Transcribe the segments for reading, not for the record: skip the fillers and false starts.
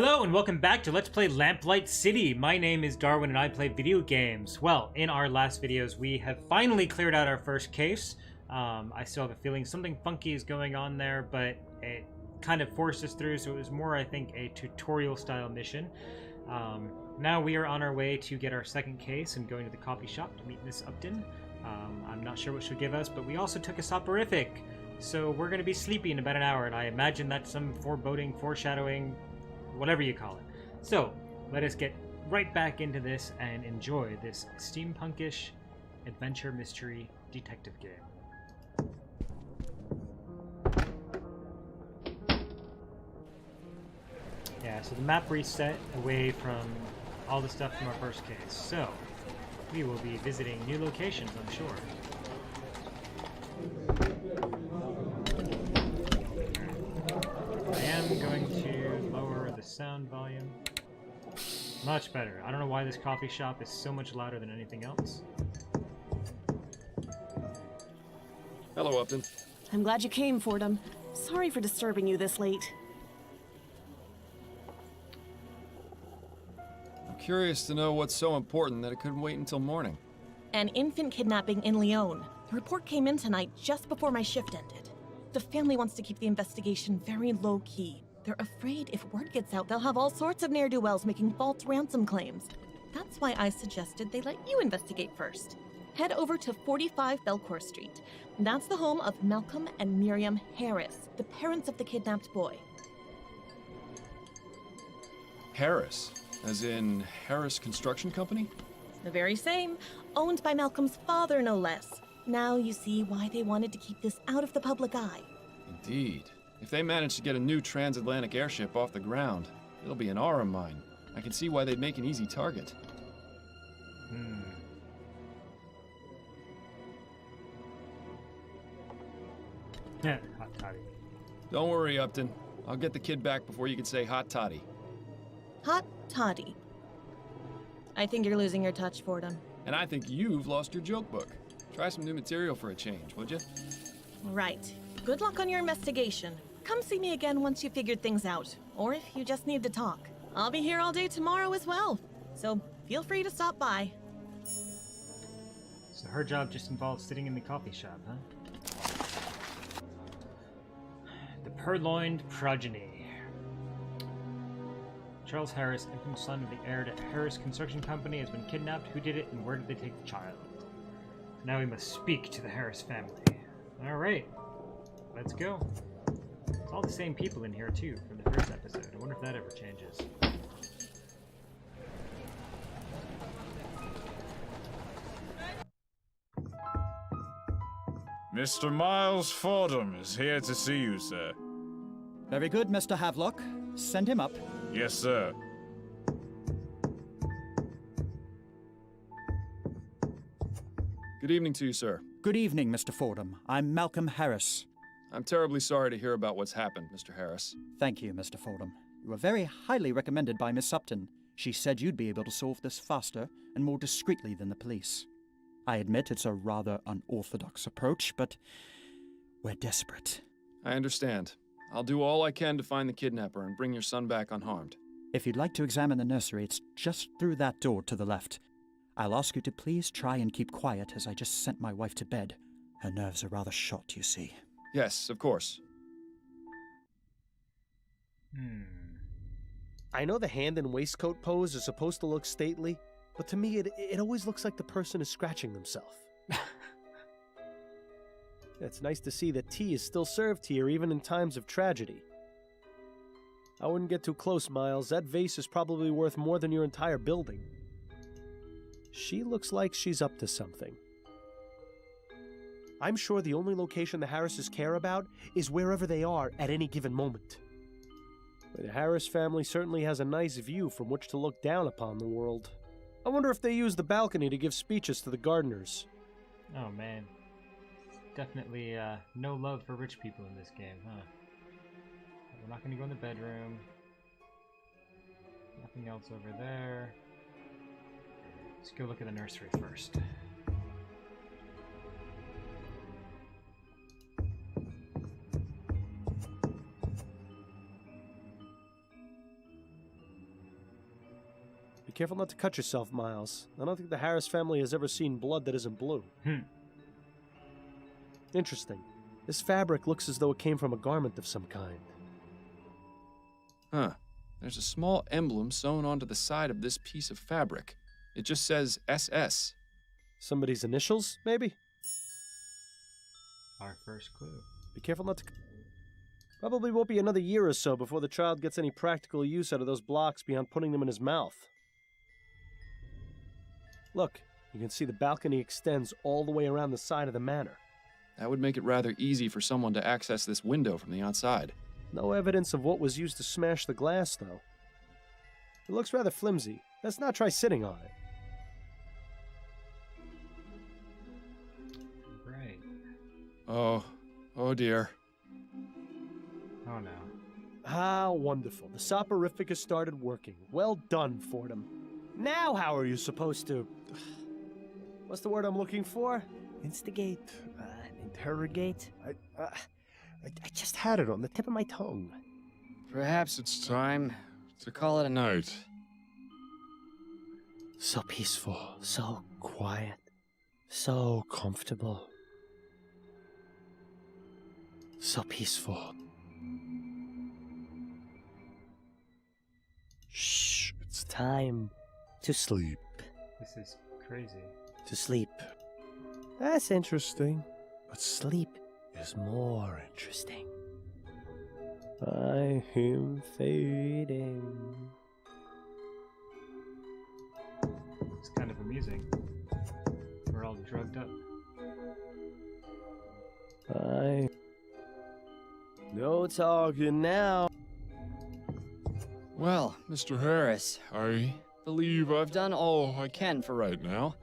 Hello and welcome back to Let's Play Lamplight City. My name is Darwin and I play video games. Well, in our last videos we have finally cleared out our first case. I still have a feeling something funky is going on there, but it kind of forced us through, so it was more, I think, a tutorial style mission. Now we are on our way to get our second case and going to the coffee shop to meet Miss Upton. I'm not sure what she'll give us, but we also took a soporific. So we're going to be sleepy in about an hour, and I imagine that's some foreboding, foreshadowing, whatever you call it. So, let us get right back into this and enjoy this steampunk-ish adventure mystery detective game. Yeah, so the map reset away from all the stuff from our first case. So, we will be visiting new locations, I'm sure. I am going to lower the sound volume. Much better. I don't know why this coffee shop is so much louder than anything else. Hello, Upton. I'm glad you came, Fordham. Sorry for disturbing you this late. I'm curious to know what's so important that it couldn't wait until morning. An infant kidnapping in Lyon. The report came in tonight just before my shift ended. The family wants to keep the investigation very low-key. They're afraid if word gets out, they'll have all sorts of ne'er-do-wells making false ransom claims. That's why I suggested they let you investigate first. Head over to 45 Belcourt Street. That's the home of Malcolm and Miriam Harris, the parents of the kidnapped boy. Harris? As in Harris Construction Company? The very same. Owned by Malcolm's father, no less. Now you see why they wanted to keep this out of the public eye. Indeed. If they manage to get a new transatlantic airship off the ground, it'll be an aura mine. I can see why they'd make an easy target. Hot toddy. Don't worry, Upton. I'll get the kid back before you can say hot toddy. Hot toddy. I think you're losing your touch, Fordham. And I think you've lost your joke book. Try some new material for a change, would you? Right. Good luck on your investigation. Come see me again once you figured things out, or if you just need to talk. I'll be here all day tomorrow as well, so feel free to stop by. So her job just involves sitting in the coffee shop, huh? The purloined progeny. Charles Harris, infant son of the heir to Harris Construction Company, has been kidnapped. Who did it and where did they take the child? Now we must speak to the Harris family. Alright, let's go. It's all the same people in here too from the first episode. I wonder if that ever changes. Mr. Miles Fordham is here to see you, sir. Very good, Mr. Havelock. Send him up. Yes, sir. Good evening to you, sir. Good evening, Mr. Fordham. I'm Malcolm Harris. I'm terribly sorry to hear about what's happened, Mr. Harris. Thank you, Mr. Fordham. You were very highly recommended by Miss Upton. She said you'd be able to solve this faster and more discreetly than the police. I admit it's a rather unorthodox approach, but we're desperate. I understand. I'll do all I can to find the kidnapper and bring your son back unharmed. If you'd like to examine the nursery, it's just through that door to the left. I'll ask you to please try and keep quiet as I just sent my wife to bed. Her nerves are rather shot, you see. Yes, of course. I know the hand and waistcoat pose is supposed to look stately, but to me it always looks like the person is scratching themselves. It's nice to see that tea is still served here even in times of tragedy. I wouldn't get too close, Miles. That vase is probably worth more than your entire building. She looks like she's up to something. I'm sure the only location the Harrises care about is wherever they are at any given moment. The Harris family certainly has a nice view from which to look down upon the world. I wonder if they use the balcony to give speeches to the gardeners. Oh man. Definitely no love for rich people in this game, huh? We're not going to go in the bedroom. Nothing else over there. Let's go look at the nursery first. Be careful not to cut yourself, Miles. I don't think the Harris family has ever seen blood that isn't blue. Interesting. This fabric looks as though it came from a garment of some kind. Huh. There's a small emblem sewn onto the side of this piece of fabric. It just says SS. Somebody's initials, maybe? Our first clue. Be careful not to... Probably won't be another year or so before the child gets any practical use out of those blocks beyond putting them in his mouth. Look, you can see the balcony extends all the way around the side of the manor. That would make it rather easy for someone to access this window from the outside. No evidence of what was used to smash the glass, though. It looks rather flimsy. Let's not try sitting on it. Right. Oh dear. Oh no. How wonderful. The soporific has started working. Well done, Fordham. Now how are you supposed to... What's the word I'm looking for? Instigate? Interrogate? I just had it on the tip of my tongue. Perhaps it's time to call it a night. So peaceful, so quiet, so comfortable. So peaceful. Shh, it's time to sleep. This is crazy. To sleep. That's interesting. But sleep is more interesting. I am fading. It's kind of amusing. We're all drugged up. No talking now. Well, Mr. Harris, I believe I've done all I can for right now.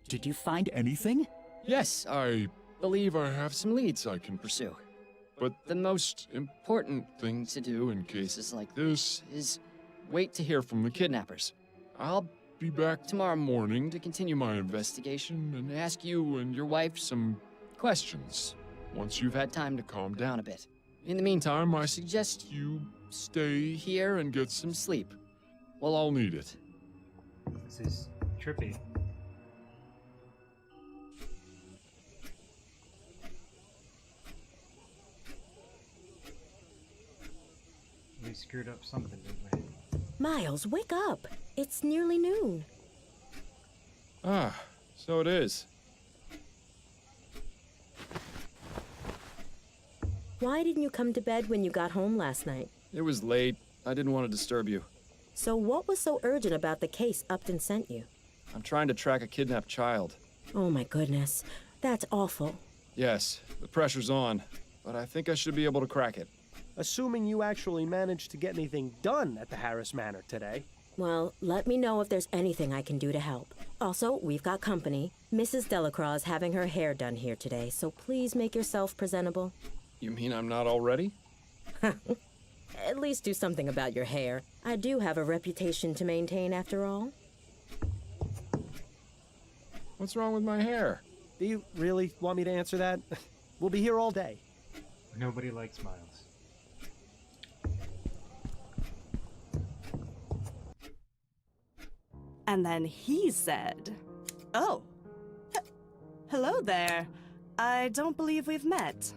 Did you find anything? Yes, I believe I have some leads I can pursue. But the most important thing to do in cases like this is wait to hear from the kidnappers. I'll be back tomorrow morning to continue my investigation and ask you and your wife some questions once you've had time to calm down a bit. In the meantime, I suggest you stay here and get some sleep. We'll all need it. This is trippy. We screwed up something, didn't we? Miles, wake up! It's nearly noon. Ah, so it is. Why didn't you come to bed when you got home last night? It was late. I didn't want to disturb you. So what was so urgent about the case Upton sent you? I'm trying to track a kidnapped child. Oh my goodness. That's awful. Yes, the pressure's on, but I think I should be able to crack it. Assuming you actually managed to get anything done at the Harris Manor today. Well, let me know if there's anything I can do to help. Also, we've got company. Mrs. Delacroix is having her hair done here today, so please make yourself presentable. You mean I'm not all ready? At least do something about your hair. I do have a reputation to maintain after all. What's wrong with my hair? Do you really want me to answer that? We'll be here all day. Nobody likes Miles. And then he said, "Oh, hello there. I don't believe we've met."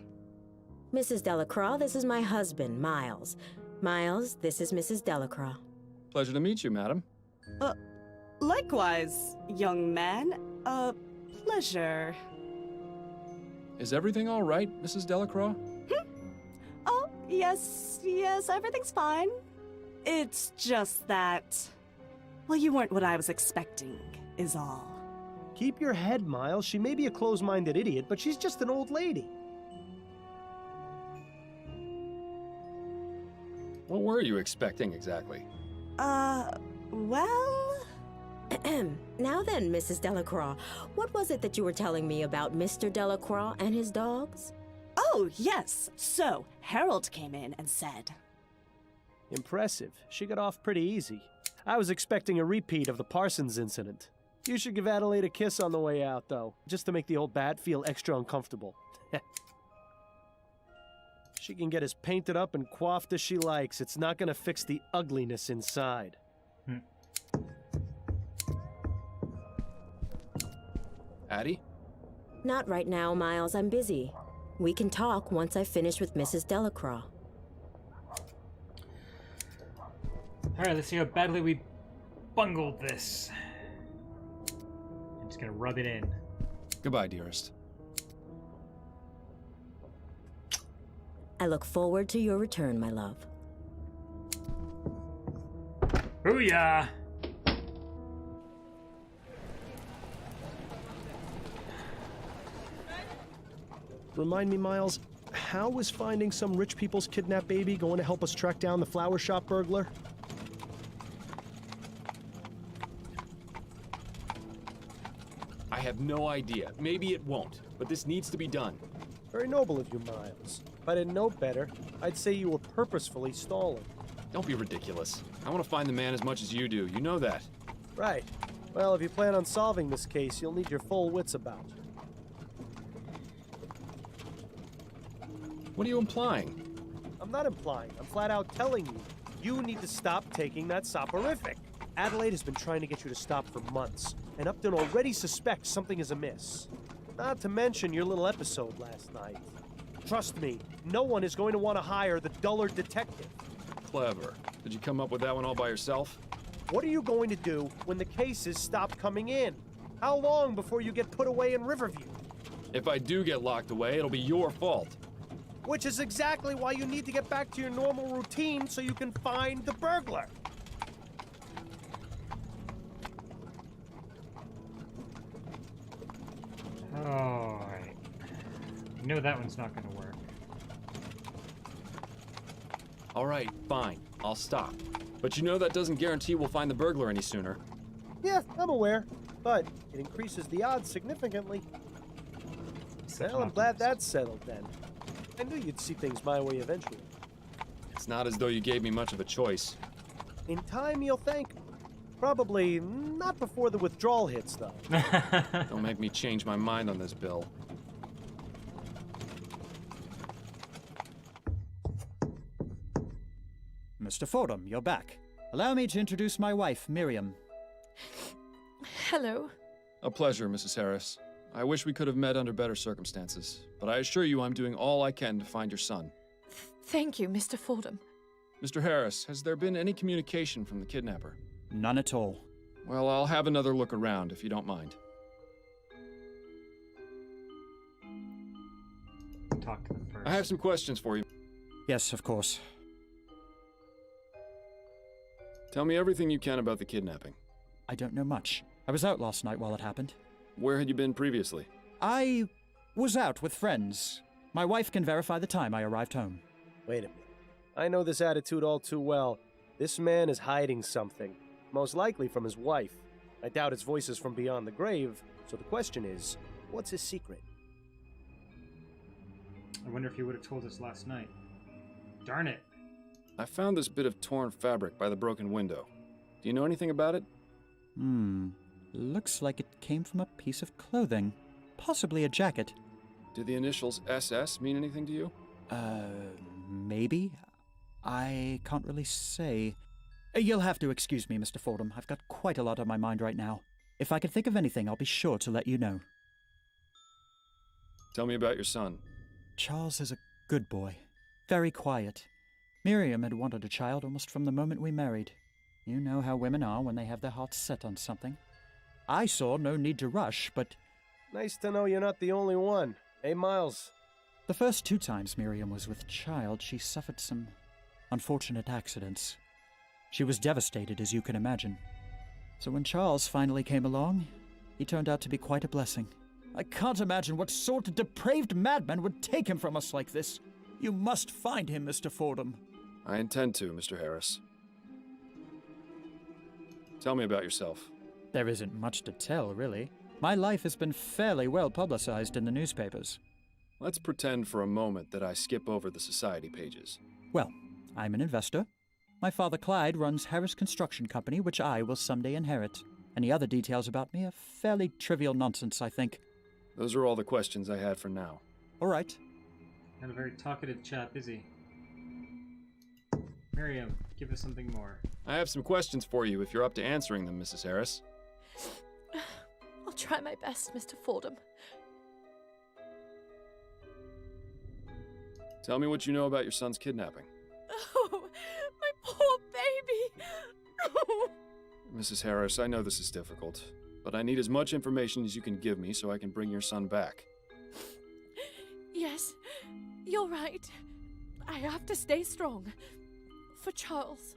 Mrs. Delacroix, this is my husband, Miles. Miles, this is Mrs. Delacroix. Pleasure to meet you, madam. Likewise, young man. Pleasure. Is everything all right, Mrs. Delacroix? Oh, yes, everything's fine. It's just that, well, you weren't what I was expecting, is all. Keep your head, Miles. She may be a close-minded idiot, but she's just an old lady. What were you expecting exactly? Well... Now then, Mrs. Delacroix, what was it that you were telling me about Mr. Delacroix and his dogs? Oh, yes. So, Harold came in and said... Impressive. She got off pretty easy. I was expecting a repeat of the Parsons incident. You should give Adelaide a kiss on the way out, though, just to make the old bat feel extra uncomfortable. She can get as painted up and coiffed as she likes. It's not gonna fix the ugliness inside. Addie? Not right now, Miles. I'm busy. We can talk once I finish with Mrs. Delacroix. Alright, let's see how badly we bungled this. I'm just gonna rub it in. Goodbye, dearest. I look forward to your return, my love. Booyah! Remind me, Miles, how was finding some rich people's kidnapped baby going to help us track down the flower shop burglar? I have no idea. Maybe it won't, but this needs to be done. Very noble of you, Miles. If I didn't know better, I'd say you were purposefully stalling. Don't be ridiculous. I want to find the man as much as you do. You know that. Right. Well, if you plan on solving this case, you'll need your full wits about. What are you implying? I'm not implying. I'm flat out telling you. You need to stop taking that soporific. Adelaide has been trying to get you to stop for months, and Upton already suspects something is amiss. Not to mention your little episode last night. Trust me, no one is going to want to hire the duller detective. Clever. Did you come up with that one all by yourself? What are you going to do when the cases stop coming in? How long before you get put away in Riverview? If I do get locked away, it'll be your fault. Which is exactly why you need to get back to your normal routine so you can find the burglar. Alright. You know that one's not gonna work. Alright, fine. I'll stop. But you know that doesn't guarantee we'll find the burglar any sooner. Yeah, I'm aware. But it increases the odds significantly. Well, I'm glad that's settled then. I knew you'd see things my way eventually. It's not as though you gave me much of a choice. In time, you'll thank me. Probably not before the withdrawal hits, though. Don't make me change my mind on this, Bill. Mr. Fordham, you're back. Allow me to introduce my wife, Miriam. Hello. A pleasure, Mrs. Harris. I wish we could have met under better circumstances, but I assure you I'm doing all I can to find your son. Thank you, Mr. Fordham. Mr. Harris, has there been any communication from the kidnapper? None at all. Well, I'll have another look around, if you don't mind. Talk to them first. I have some questions for you. Yes, of course. Tell me everything you can about the kidnapping. I don't know much. I was out last night while it happened. Where had you been previously? I was out with friends. My wife can verify the time I arrived home. Wait a minute. I know this attitude all too well. This man is hiding something. Most likely from his wife. I doubt his voice is from beyond the grave, so the question is, what's his secret? I wonder if he would have told us last night. Darn it. I found this bit of torn fabric by the broken window. Do you know anything about it? Looks like it came from a piece of clothing. Possibly a jacket. Did the initials SS mean anything to you? Maybe? I can't really say. You'll have to excuse me, Mr. Fordham. I've got quite a lot on my mind right now. If I can think of anything, I'll be sure to let you know. Tell me about your son. Charles is a good boy. Very quiet. Miriam had wanted a child almost from the moment we married. You know how women are when they have their hearts set on something. I saw no need to rush, but... Nice to know you're not the only one. Hey, Miles. The first 2 times Miriam was with child, she suffered some unfortunate accidents. She was devastated, as you can imagine. So when Charles finally came along, he turned out to be quite a blessing. I can't imagine what sort of depraved madman would take him from us like this. You must find him, Mr. Fordham. I intend to, Mr. Harris. Tell me about yourself. There isn't much to tell, really. My life has been fairly well publicized in the newspapers. Let's pretend for a moment that I skip over the society pages. Well, I'm an investor. My father Clyde runs Harris Construction Company, which I will someday inherit. Any other details about me are fairly trivial nonsense, I think. Those are all the questions I had for now. All right. Not a very talkative chap, is he? Miriam, give us something more. I have some questions for you if you're up to answering them, Mrs. Harris. I'll try. try my best, Mr. Fordham. Tell me what you know about your son's kidnapping. Oh, my poor baby! Mrs. Harris, I know this is difficult, but I need as much information as you can give me so I can bring your son back. Yes, you're right. I have to stay strong. For Charles.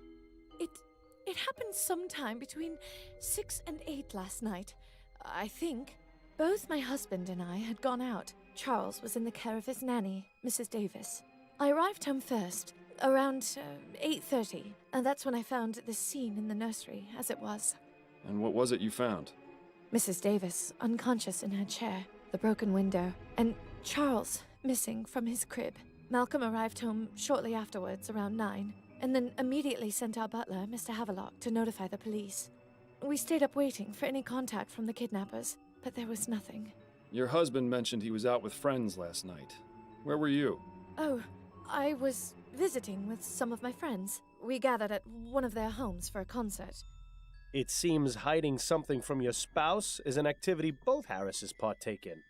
It happened sometime between 6 and 8 last night, I think. Both my husband and I had gone out. Charles was in the care of his nanny, Mrs. Davis. I arrived home first, around 8:30, and that's when I found this scene in the nursery, as it was. And what was it you found? Mrs. Davis, unconscious in her chair, the broken window, and Charles missing from his crib. Malcolm arrived home shortly afterwards, around 9, and then immediately sent our butler, Mr. Havelock, to notify the police. We stayed up waiting for any contact from the kidnappers, but there was nothing. Your husband mentioned he was out with friends last night. Where were you? Oh, I was visiting with some of my friends. We gathered at one of their homes for a concert. It seems hiding something from your spouse is an activity both Harrises partake in.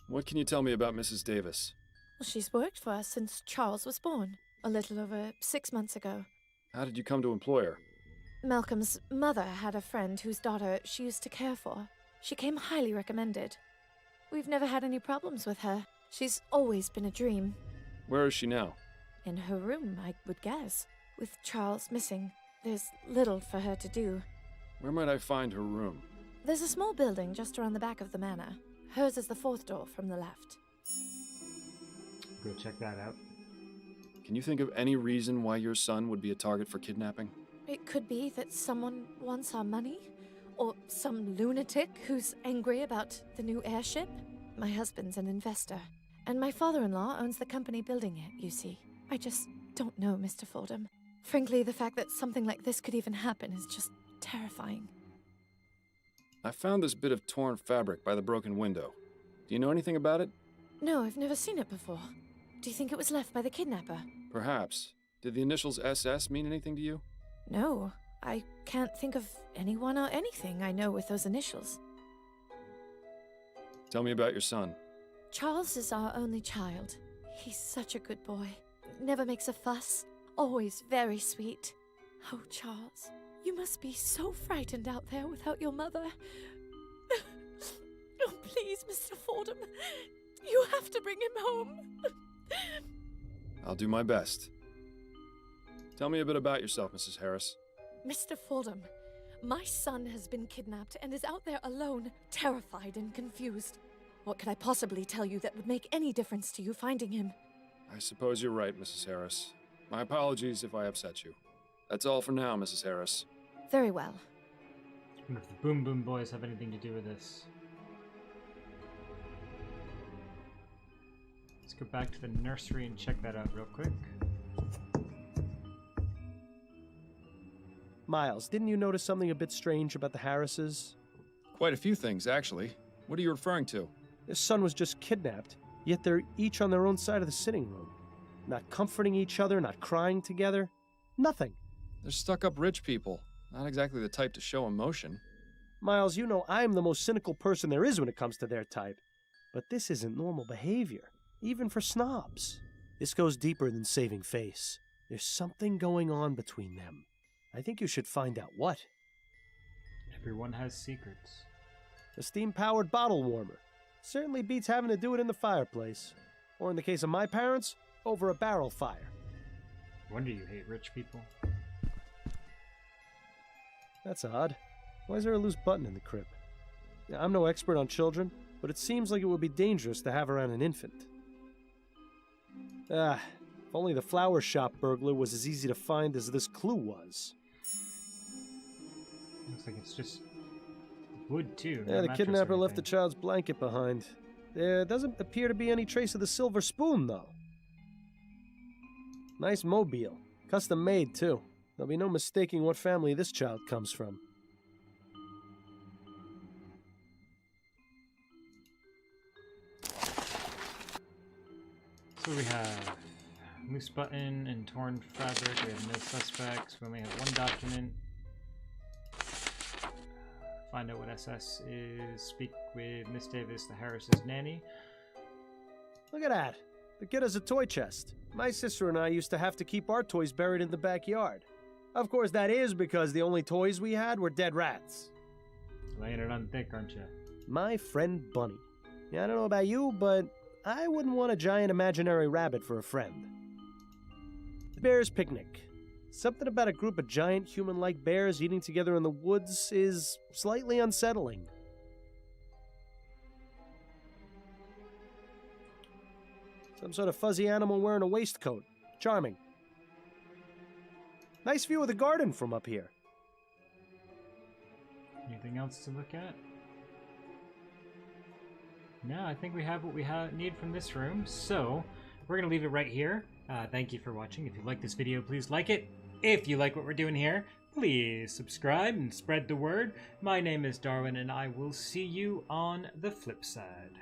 What can you tell me about Mrs. Davis? Well, she's worked for us since Charles was born, a little over 6 months ago. How did you come to employ her? Malcolm's mother had a friend whose daughter she used to care for. She came highly recommended. We've never had any problems with her. She's always been a dream. Where is she now? In her room, I would guess. With Charles missing, there's little for her to do. Where might I find her room? There's a small building just around the back of the manor. Hers is the 4th door from the left. Go check that out. Can you think of any reason why your son would be a target for kidnapping? It could be that someone wants our money, or some lunatic who's angry about the new airship. My husband's an investor, and my father-in-law owns the company building it, you see. I just don't know, Mr. Fordham. Frankly, the fact that something like this could even happen is just terrifying. I found this bit of torn fabric by the broken window. Do you know anything about it? No, I've never seen it before. Do you think it was left by the kidnapper? Perhaps. Did the initials SS mean anything to you? No, I can't think of anyone or anything I know with those initials. Tell me about your son. Charles is our only child. He's such a good boy. Never makes a fuss. Always very sweet. Oh, Charles, you must be so frightened out there without your mother. Oh, please, Mr. Fordham. You have to bring him home. I'll do my best. Tell me a bit about yourself, Mrs. Harris. Mr. Fordham, my son has been kidnapped and is out there alone, terrified and confused. What could I possibly tell you that would make any difference to you finding him? I suppose you're right, Mrs. Harris. My apologies if I upset you. That's all for now, Mrs. Harris. Very well. I wonder if the Boom Boom Boys have anything to do with this. Let's go back to the nursery and check that out real quick. Miles, didn't you notice something a bit strange about the Harrises? Quite a few things, actually. What are you referring to? Their son was just kidnapped, yet they're each on their own side of the sitting room. Not comforting each other, not crying together. Nothing. They're stuck-up rich people. Not exactly the type to show emotion. Miles, you know I'm the most cynical person there is when it comes to their type. But this isn't normal behavior, even for snobs. This goes deeper than saving face. There's something going on between them. I think you should find out what. Everyone has secrets. A steam-powered bottle warmer. Certainly beats having to do it in the fireplace. Or in the case of my parents, over a barrel fire. Wonder you hate rich people. That's odd. Why is there a loose button in the crib? Now, I'm no expert on children, but it seems like it would be dangerous to have around an infant. If only the flower shop burglar was as easy to find as this clue was. Looks like it's just wood, too. Yeah, the kidnapper left the child's blanket behind. There doesn't appear to be any trace of the silver spoon, though. Nice mobile. Custom made, too. There'll be no mistaking what family this child comes from. So we have loose button and torn fabric. We have no suspects. We only have one document. find out what SS is. Speak with Miss Davis, the Harris's nanny. Look at that. The kid has a toy chest. My sister and I used to have to keep our toys buried in the backyard. Of course, that is because the only toys we had were dead rats. Laying it on thick, aren't you? My friend Bunny. Yeah, I don't know about you, but I wouldn't want a giant imaginary rabbit for a friend. The Bears Picnic. Something about a group of giant human-like bears eating together in the woods is slightly unsettling. Some sort of fuzzy animal wearing a waistcoat. Charming. Nice view of the garden from up here. Anything else to look at? No, I think we have what we need from this room, so we're going to leave it right here. Thank you for watching. If you like this video, please like it. If you like what we're doing here, please subscribe and spread the word. My name is Darwin, and I will see you on the flip side.